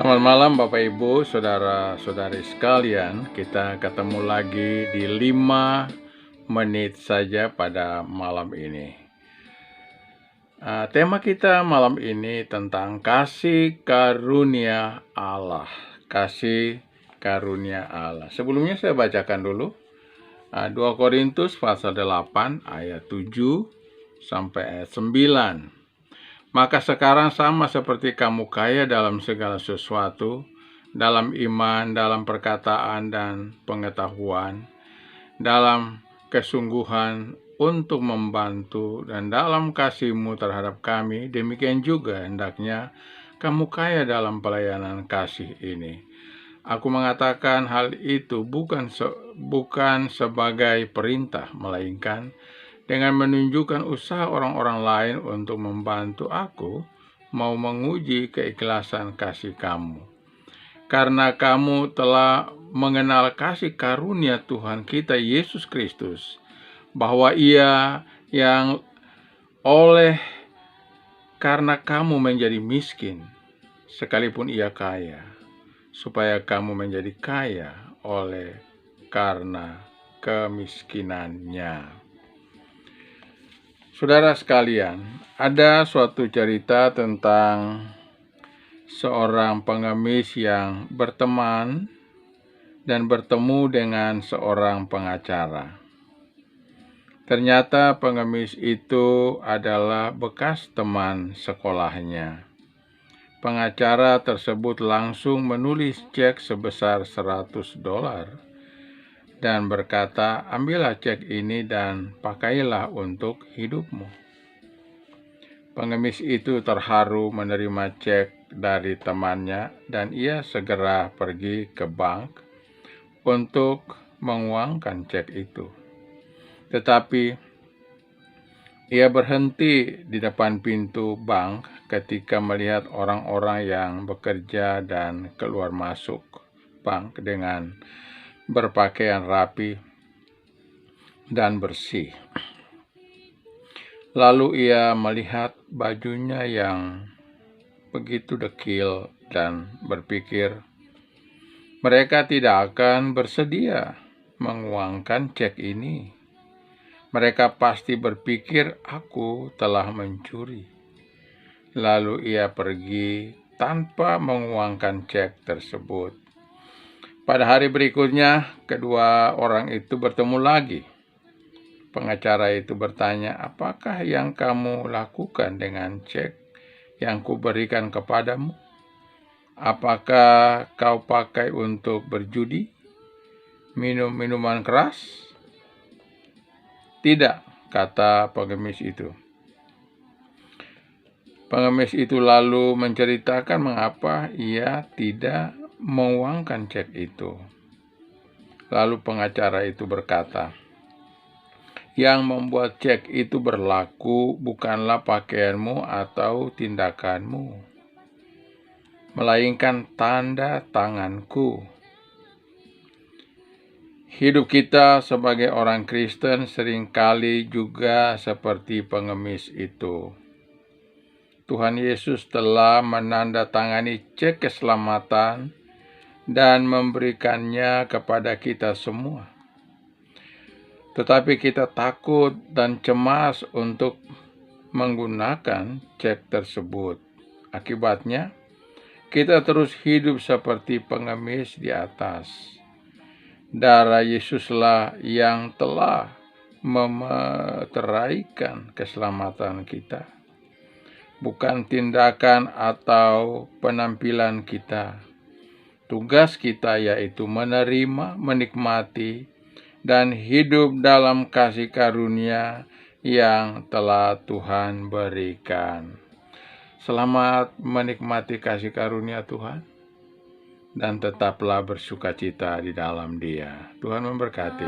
Selamat malam Bapak Ibu, saudara-saudari sekalian. Kita ketemu lagi di 5 menit saja pada malam ini. Tema kita malam ini tentang kasih karunia Allah. Kasih karunia Allah. Sebelumnya saya bacakan dulu 2 Korintus pasal 8 ayat 7 sampai ayat 9. Maka sekarang sama seperti kamu kaya dalam segala sesuatu, dalam iman, dalam perkataan dan pengetahuan, dalam kesungguhan untuk membantu, dan dalam kasihmu terhadap kami, demikian juga hendaknya kamu kaya dalam pelayanan kasih ini. Aku mengatakan hal itu bukan sebagai perintah, melainkan dengan menunjukkan usaha orang-orang lain untuk membantu aku mau menguji keikhlasan kasih kamu. Karena kamu telah mengenal kasih karunia Tuhan kita Yesus Kristus, bahwa Ia yang karena kamu menjadi miskin, sekalipun Ia kaya, supaya kamu menjadi kaya karena kemiskinannya. Saudara sekalian, ada suatu cerita tentang seorang pengemis yang berteman dan bertemu dengan seorang pengacara. Ternyata pengemis itu adalah bekas teman sekolahnya. Pengacara tersebut langsung menulis cek sebesar $100 dan berkata, ambillah cek ini dan pakailah untuk hidupmu. Pengemis itu terharu menerima cek dari temannya dan ia segera pergi ke bank untuk menguangkan cek itu. Tetapi ia berhenti di depan pintu bank ketika melihat orang-orang yang bekerja dan keluar masuk bank dengan berpakaian rapi dan bersih. Lalu ia melihat bajunya yang begitu dekil dan berpikir, mereka tidak akan bersedia menguangkan cek ini. Mereka pasti berpikir aku telah mencuri. Lalu ia pergi tanpa menguangkan cek tersebut. Pada hari berikutnya, kedua orang itu bertemu lagi. Pengacara itu bertanya, apakah yang kamu lakukan dengan cek yang kuberikan kepadamu? Apakah kau pakai untuk berjudi? Minum minuman keras? Tidak, kata pengemis itu. Pengemis itu lalu menceritakan mengapa ia tidak menguangkan cek itu. Lalu pengacara itu berkata, yang membuat cek itu berlaku bukanlah pakaianmu atau tindakanmu, melainkan tanda tanganku. Hidup kita sebagai orang Kristen seringkali juga seperti pengemis itu. Tuhan Yesus telah menandatangani cek keselamatan dan memberikannya kepada kita semua. Tetapi kita takut dan cemas untuk menggunakan cek tersebut. Akibatnya, kita terus hidup seperti pengemis di atas. Darah Yesuslah yang telah memeteraikan keselamatan kita, bukan tindakan atau penampilan kita. Tugas kita yaitu menerima, menikmati, dan hidup dalam kasih karunia yang telah Tuhan berikan. Selamat menikmati kasih karunia Tuhan, dan tetaplah bersukacita di dalam Dia. Tuhan memberkati.